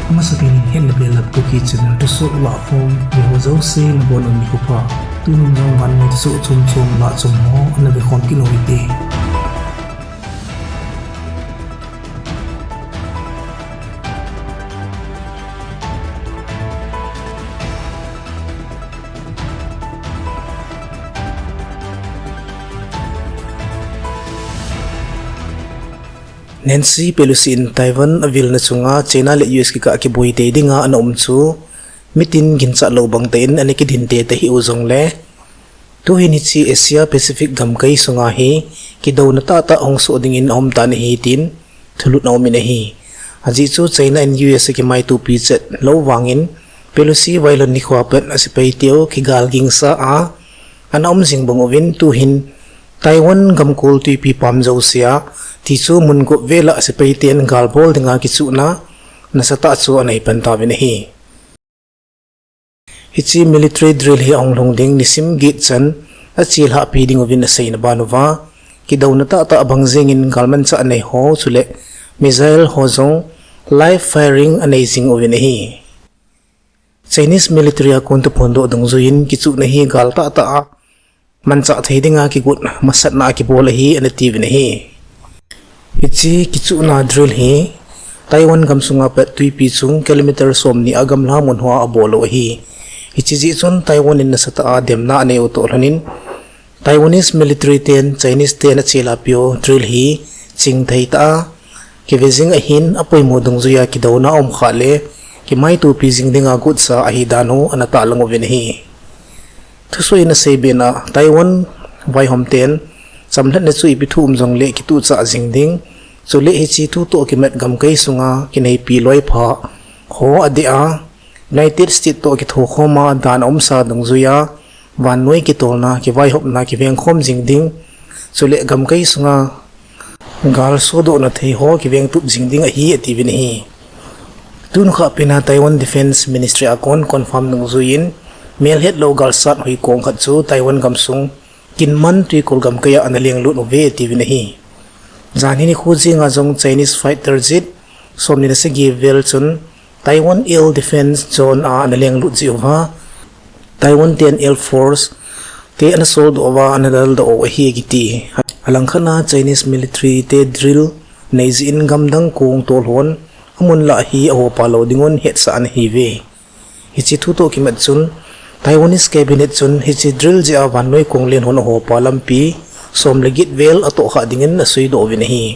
Masakin Hetna Belap Kuki channel THUSOH LAHKHOM ni hozo se na bonon ni kupa tunong jang VANNOI THUSOH chom la chom ho ana be khom kinoite Nancy Pelosi in Taiwan avil na chunga China le US kikah ki boi te dinga ana umchu mitin gincha lo bang tein ani ki dinte te hi uzong le tu hin chi Asia Pacific gamkai sunga hi ki do na ta ta ong so dingin om ta ni hi tin thulut na mi na hi aji chu China and US ki mai tu pi chet lo wangin Pelosi wailon ni khwapet asipai teo ki galging sa a ana jing bongowin tu hin Taiwan gamkul tu pi pam zo sia THUSOH mun ko vela se paiten galbol dinga kichu na nasata chu anai panta bin hi hichi military drill hi onglong ding nisim git chan achil ha pi ding ovin sei na banova ki dauna ta ta bangjing in galman cha anai ho chule missile hozong live firing anai jing ovin hi Chinese military akon to phondo dongzuin kichu na hi gal ta ta mancha theidinga ki gut masat na ki bol hi ana tiv na hi Ichi kichu na drill hi Taiwan gamsunga pet 2 pi chung kilometer som ni agam la mun hwa abolo hi ichi ji chon Taiwan in nasata a demna ane uto hanin Taiwanese military ten Chinese ten chela pio drill hi ching thai ta ki vezing a hin apoi modong zuya ki dauna om khale ki mai tu pi jing dinga gut sa a hi dano anata lango ven hi THUSOH ina sebe na Taiwan vai hom ten samlat na chui bithum jong le ki tu cha jing ding so le hi chi tu to ki met gam kai sunga ki nei pi loi pha ho adia United States to ki tho khoma dan om sa dong zuya VANNOI ki tolna ki vai hop na ki veng khom jing ding so le gam kai sunga gal so do na thei ho ki veng tu jing ding a hi ati vin hi tun kha pina Taiwan Defense Ministry akon confirm dong zuin mel het lo gal sat hoi kong khat chu Taiwan gamsung kinman tui kolgam kaya analing lut ove TV na hi jani ni khuji nga jong Chinese fighter jet somni na se givel chun Taiwan Air Defense Zone a analing lut ji ha Taiwan 10 Air Force te an sold over anadal do o hi giti alangkhana Chinese military te drill neizi in gamdang kong tolhon amun la hi aho palo dingon het sa an hi ve hichi thu to kimat chun Taiwanese cabinet chun hichi drill ji a VANNOI konglen hon ho palampi som legit vel ato kha dingin na sui do vin hi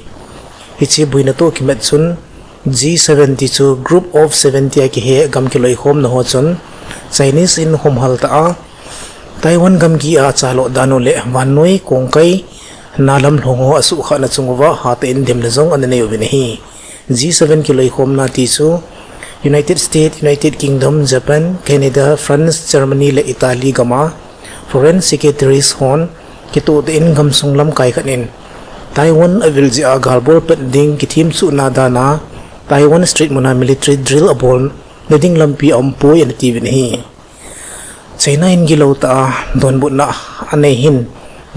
hichi buina to kimet chun G72 group of 70 ki he gam ki loi khom na ho chun Chinese in hom hal ta a Taiwan gam gi a chalo dano le VANNOI kongkai nalam hlongo asu kha na chungwa ha te in dem na jong an nei vin hi G7 ki loi khom na ti chu United States, United Kingdom, Japan, Canada, France, Germany le Italy gama foreign secretaries hon kito in gamsung lam kai khanin Taiwan avil ji a galbol pet ding ki thim chu na dana Taiwan Street mona military drill abol leding lampi ampoi an TV hi China in gilota don butna anei hin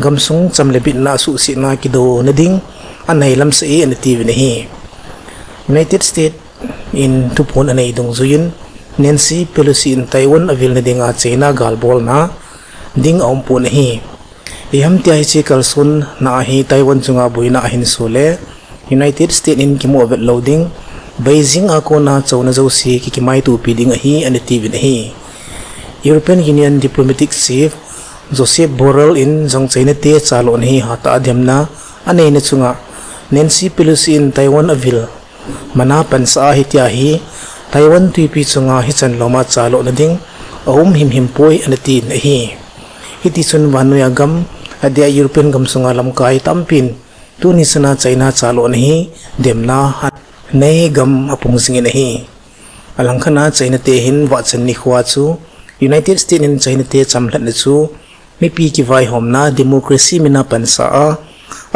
gamsung chamlebit na su si na kido nading anei lam se an TV hi United States in tupon anay dong zuyin Nancy Pelosi in Taiwan avil na dinga China galbol na ding aumpo na hi iham tiya hi kalsun na ahi Taiwan chunga bui na ahin sole United States in kimo avet loading Beijing ako na chaw na jaw si kikimay tupi ding ahi anitiv na hi European Union Diplomatic Chief Joseph Borrell in jong China te chalo na hi hata adhyam na anay na chunga Nancy Pelosi in Taiwan avil manapan sa ahityahi Taiwan tuipi chunga hichan loma chalo na ding ahum himhimpoi anati na hi hiti chun VANNOI agam adia European gam sunga lamkai tampin tuni sana China chalo na hi demna nei gam apung singin na hi alangkhana China te hin wa chan ni khwa chu United States in China te chamhlat na chu mi pi ki vai hom na democracy mina pansa a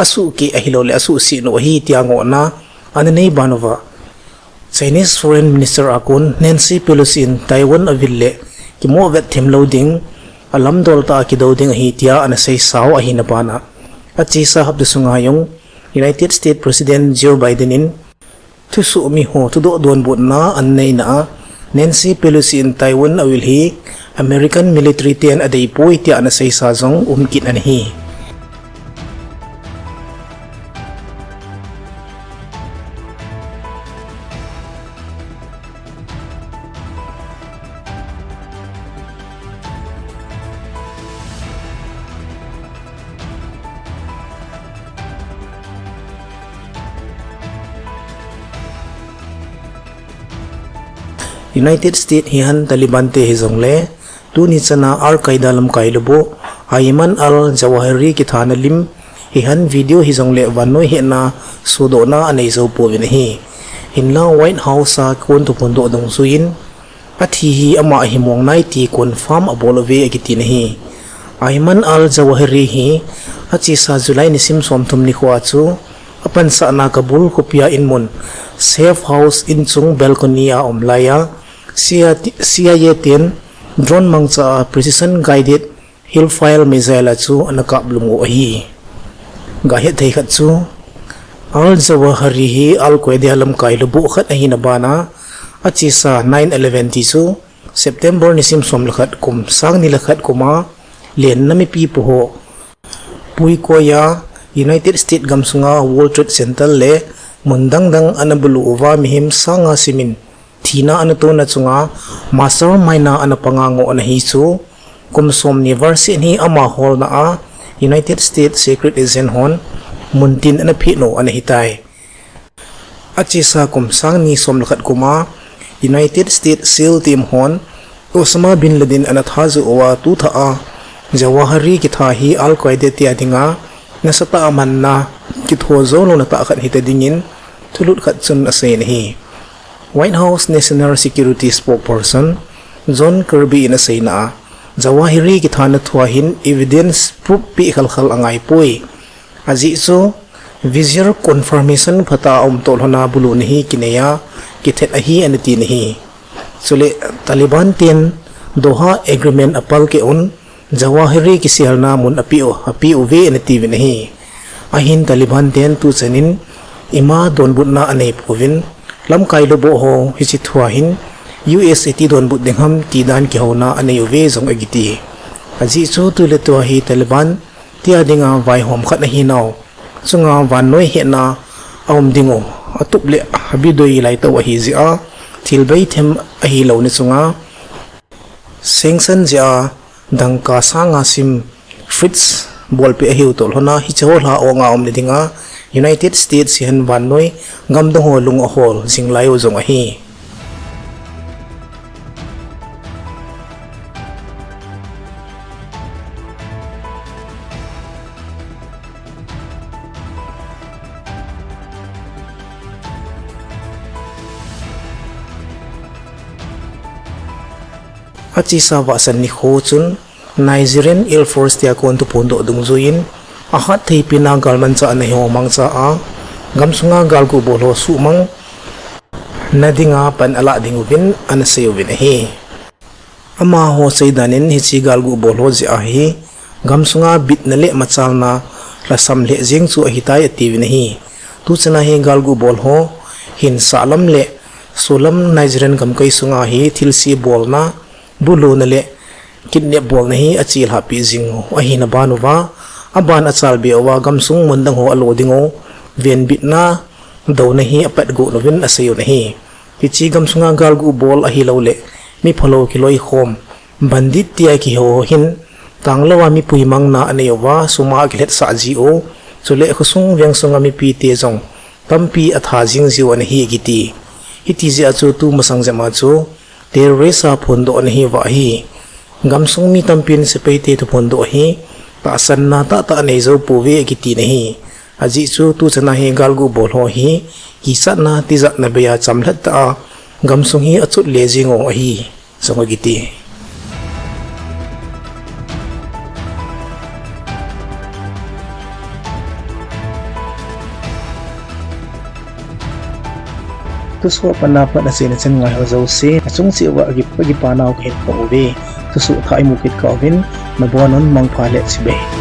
asu ki ahilole asu si no hi tiango na ananei banova Chinese Foreign Minister akon Nancy Pelosi in Taiwan aville ki mo vet them loading alam dol ta ki doding hi tia ana sei saw ahi na bana at chi sa habdu sunga yung United States President Joe Biden in thusoh mi ho tudo don bot na an nei na Nancy Pelosi in Taiwan awil hi American military tian aday po iti ana say sazong umkit an hi. United States hihan Taliban te hizongle tu ni chana al-Qaeda lam kailubo Ayman al-Zawahiri kithana lim hihan video hizongle VANNOI Hetna sudo na anay zo po vinahi hinla White House sa kun tu pundo dong suin at hihi ama himong nai ti confirm abolove agitinahi Ayman al-Zawahiri hi at si sa July ni simsom tum ni kuatsu apan sa nakabul kopya inmon safe house insung balcony a omlaya siya yetin drone mangsa precision guided hillfire missile chu anakablungo ahi gahet thei khat chu al-Zawahiri hi al-Qaeda lam kailubo khat ahi na bana achi sa 9/11 ti chu September ni simsom lakhat kum sang ni lakhat kuma len na mi pi po pui koya United States gamsunga World Trade Center le mundangdang anabulu uwa mihim sanga simin Tina anato na tsunga mastermind na anapangango anahisu kumsom ni Varsin hi ama hall na United States Secret Agent hon muntin anapino anahitay at sa kumsang ni somlakat kuma United States SEAL Team hon Osama bin Laden anathazu uwa tutaa Zawahiri kitahi al-Qaeda tiadinga nasa taaman na kithozo no nataakan hitadingin tulut katsun asaynahi White House National Security Spokesperson John Kirby inasay na Zawahiri kitana tuwahin evidence proof pi khalkhal angay poy azi so visual confirmation pata tolhona bulu nihi kinaya kithet ahi anati nihi sule Taliban tin Doha agreement apal ke un Zawahiri kisihal na mun apio ve anati vinahi ahin Taliban tin tu chanin ima don but na anay povin lam kailubo ho hisithuahin US iti don but dengham tidan ki hona anayo ve zong agiti aji chu tu letwa hi Taliban tia dinga vai hom khat na hinaw chunga VANNOI Hetna awm dingo atuple habidoi lai to hi zia thilbai them ahi lo ni chunga sanction ja dangka sanga sim fritz bolpe ahi utol hona hi chawol ha onga om ni dinga United States hian VANNOI ngamdong ho lung ahol jinglayo zong ahi achi sa wasan ni khochun Nigerian Air Force tia kon tu pondo dungzuin ahat thei pina galman cha na ho mangcha a gamsunga galku bolo sumang nadinga pan ala dingubin anasayovin hi ama ho saidanin hichi galgu bolo ji a hi gamsunga bitnale machalna lasam le jing chu ahitai ativin hi tu chana hi galgu bol ho hin salam le solam Nigerian gamkai sunga hi thilsi bolna bulu nale kidnap bol na hi achil happy jing ahi na banuwa aban achal bi awa gamsung mundang ho alodingo ven bitna do na hi apat go novin asayo na hi hichi gamsunga galgu bol ahi lole mi pholo kiloi khom bandit tia ki ho hin tanglawa mi puimang na anayowa suma gilet sa jio chule khusung vyang sunga mi pi te jong tampi atha jing jiwa na hi giti hiti ji achu tu masang jama chu terrorisa phondo na hi wa hi gamsung mi tampin sepaite to phondo hi pasan na ta nei zo puwe giti na hi aji chu tu chana hi galgu bol ho hi kisa na tiza na beya chamlat ta gamsung hi achut lejingo hi songo giti tuso panapat na sinachan nga hazaw si achung si wa agipagipanaw kahit pa uwi tuso tayo mukit ka ovin mabuanon mang palet si Bay.